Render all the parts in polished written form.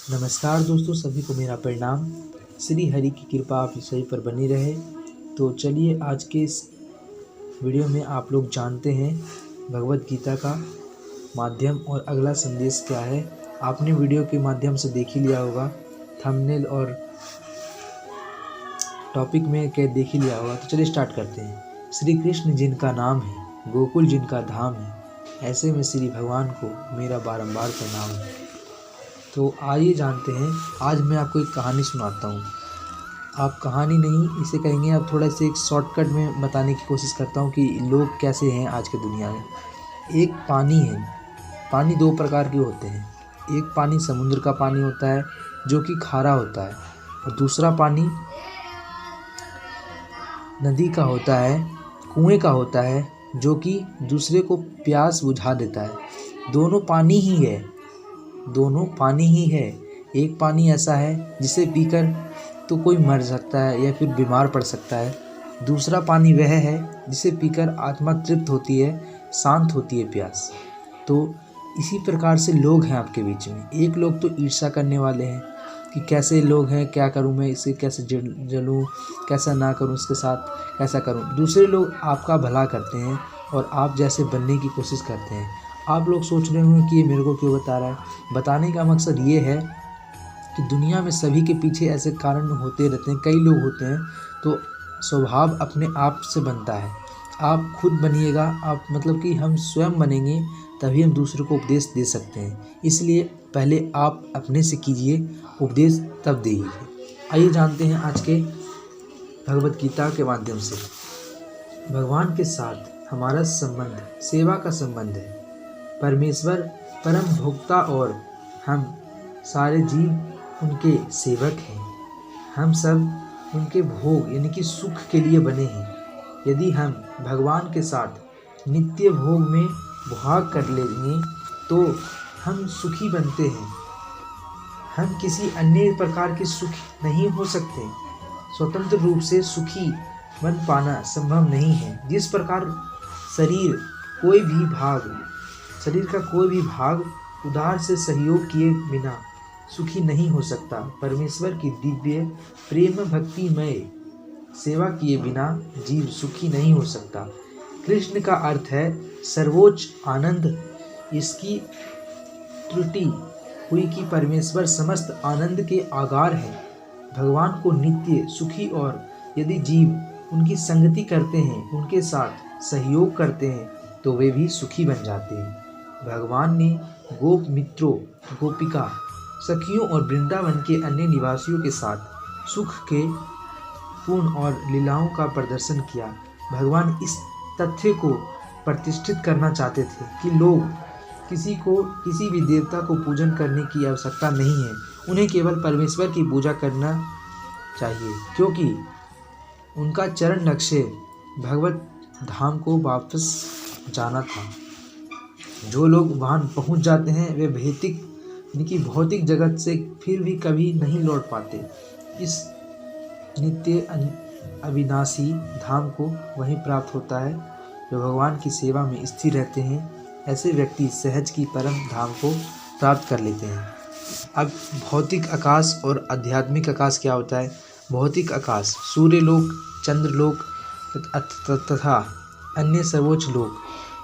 नमस्कार दोस्तों, सभी को मेरा प्रणाम। श्री हरि की कृपा आप सभी पर बनी रहे। तो चलिए आज के इस वीडियो में आप लोग जानते हैं भगवत गीता का माध्यम और अगला संदेश क्या है। आपने वीडियो के माध्यम से देख ही लिया होगा, थंबनेल और टॉपिक में क्या देख ही लिया होगा। तो चलिए स्टार्ट करते हैं। श्री कृष्ण जिनका नाम है, गोकुल जिनका धाम है, ऐसे में श्री भगवान को मेरा बारंबार प्रणाम है। तो आइए जानते हैं, आज मैं आपको एक कहानी सुनाता हूँ। आप कहानी नहीं इसे कहेंगे, आप थोड़ा से एक शॉर्टकट में बताने की कोशिश करता हूँ कि लोग कैसे हैं आज के दुनिया में। एक पानी है, पानी दो प्रकार के होते हैं। एक पानी समुद्र का पानी होता है जो कि खारा होता है, और दूसरा पानी नदी का होता है, कुएं का होता है, जो कि दूसरे को प्यास बुझा देता है। दोनों पानी ही है, दोनों पानी ही है। एक पानी ऐसा है जिसे पीकर तो कोई मर सकता है या फिर बीमार पड़ सकता है। दूसरा पानी वह है जिसे पीकर आत्मा तृप्त होती है, शांत होती है प्यास। तो इसी प्रकार से लोग हैं आपके बीच में। एक लोग तो ईर्ष्या करने वाले हैं कि कैसे लोग हैं, क्या करूं मैं, इसे कैसे जलूं, कैसा ना करूं, इसके साथ कैसा करूं। दूसरे लोग आपका भला करते हैं और आप जैसे बनने की कोशिश करते हैं। आप लोग सोच रहे होंगे कि ये मेरे को क्यों बता रहा है। बताने का मकसद ये है कि दुनिया में सभी के पीछे ऐसे कारण होते रहते हैं, कई लोग होते हैं। तो स्वभाव अपने आप से बनता है। आप खुद बनिएगा, आप मतलब कि हम स्वयं बनेंगे तभी हम दूसरों को उपदेश दे सकते हैं। इसलिए पहले आप अपने से कीजिए उपदेश, तब दीजिए। आइए जानते हैं आज के भगवत गीता के माध्यम से। भगवान के साथ हमारा संबंध सेवा का संबंध है। परमेश्वर परम भोक्ता और हम सारे जीव उनके सेवक हैं। हम सब उनके भोग यानी कि सुख के लिए बने हैं। यदि हम भगवान के साथ नित्य भोग में भाग कर लेंगे तो हम सुखी बनते हैं। हम किसी अन्य प्रकार के सुख नहीं हो सकते। स्वतंत्र रूप से सुखी बन पाना संभव नहीं है। जिस प्रकार शरीर का कोई भी भाग उदार से सहयोग किए बिना सुखी नहीं हो सकता, परमेश्वर की दिव्य प्रेम भक्तिमय सेवा किए बिना जीव सुखी नहीं हो सकता। कृष्ण का अर्थ है सर्वोच्च आनंद। इसकी त्रुटि हुई कि परमेश्वर समस्त आनंद के आगार है। भगवान को नित्य सुखी, और यदि जीव उनकी संगति करते हैं, उनके साथ सहयोग करते हैं, तो वे भी सुखी बन जाते हैं। भगवान ने गोप मित्रों, गोपिका सखियों और वृंदावन के अन्य निवासियों के साथ सुख के पूर्ण और लीलाओं का प्रदर्शन किया। भगवान इस तथ्य को प्रतिष्ठित करना चाहते थे कि लोग किसी भी देवता को पूजन करने की आवश्यकता नहीं है, उन्हें केवल परमेश्वर की पूजा करना चाहिए, क्योंकि उनका चरण लक्ष्य भगवत धाम को वापस जाना था। जो लोग वहां पहुंच जाते हैं वे भौतिक जगत से फिर भी कभी नहीं लौट पाते। इस नित्य अविनाशी धाम को वहीं प्राप्त होता है जो भगवान की सेवा में स्थिर रहते हैं। ऐसे व्यक्ति सहज की परम धाम को प्राप्त कर लेते हैं। अब भौतिक आकाश और आध्यात्मिक आकाश क्या होता है। भौतिक आकाश सूर्यलोक, चंद्रलोक तथा अन्य सर्वोच्च लोक,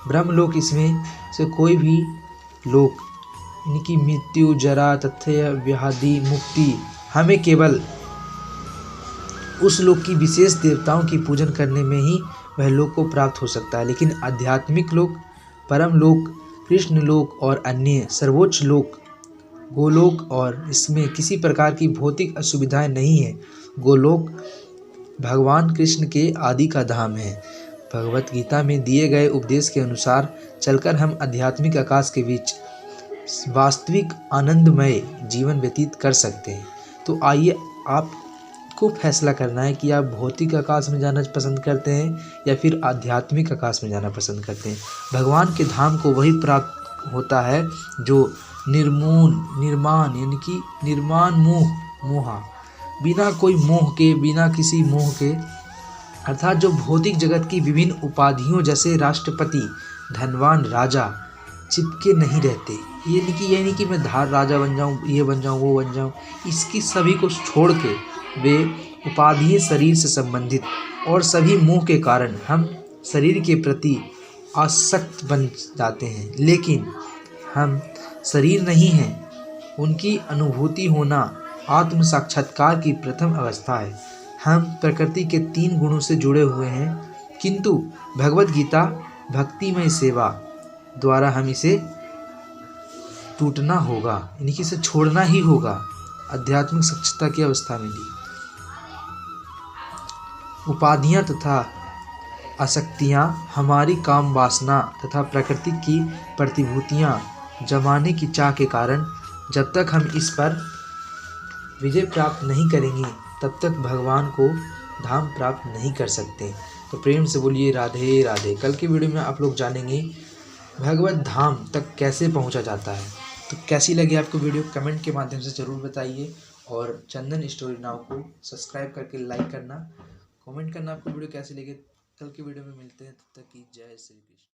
ब्रह्मलोक, इसमें से कोई भी लोक, इनकी मृत्यु, जरा तथ्य व्याधि मुक्ति हमें केवल उस लोक की विशेष देवताओं की पूजन करने में ही वह लोक को प्राप्त हो सकता है। लेकिन आध्यात्मिक लोक, परम लोक, कृष्ण लोक और अन्य सर्वोच्च लोक, गोलोक, और इसमें किसी प्रकार की भौतिक असुविधाएं नहीं है। गोलोक भगवान कृष्ण के आदि का धाम है। भगवत गीता में दिए गए उपदेश के अनुसार चलकर हम आध्यात्मिक आकाश के बीच वास्तविक आनंदमय जीवन व्यतीत कर सकते हैं। तो आइए आपको फैसला करना है कि आप भौतिक आकाश में जाना पसंद करते हैं या फिर आध्यात्मिक आकाश में जाना पसंद करते हैं। भगवान के धाम को वही प्राप्त होता है जो निर्माण यानी कि निर्माण मोहा, बिना कोई मोह के, बिना किसी मोह के, अर्थात जो भौतिक जगत की विभिन्न उपाधियों जैसे राष्ट्रपति, धनवान, राजा चिपके नहीं रहते। ये नहीं कि मैं धार राजा बन जाऊँ, ये बन जाऊँ, वो बन जाऊँ। इसकी सभी को छोड़ के वे उपाधीय शरीर से संबंधित और सभी मोह के कारण हम शरीर के प्रति आसक्त बन जाते हैं, लेकिन हम शरीर नहीं हैं। उनकी अनुभूति होना आत्म साक्षात्कार की प्रथम अवस्था है। हम प्रकृति के 3 गुणों से जुड़े हुए हैं, किंतु भगवत गीता भक्तिमय सेवा द्वारा हम इसे टूटना होगा, यानी कि इसे छोड़ना ही होगा। आध्यात्मिक साक्षरता की अवस्था में भी उपाधियां तथा आसक्तियां हमारी काम वासना तथा प्रकृति की प्रतिभूतियां जमाने की चाह के कारण जब तक हम इस पर विजय प्राप्त नहीं करेंगे तब तक भगवान को धाम प्राप्त नहीं कर सकते। तो प्रेम से बोलिए राधे राधे। कल की वीडियो में आप लोग जानेंगे भगवत धाम तक कैसे पहुंचा जाता है। तो कैसी लगी आपको वीडियो कमेंट के माध्यम से ज़रूर बताइए, और चंदन स्टोरी नाउ को सब्सक्राइब करके लाइक करना, कमेंट करना आपको वीडियो कैसी लगी। कल की वीडियो में मिलते हैं, तब तक की जय श्री कृष्ण।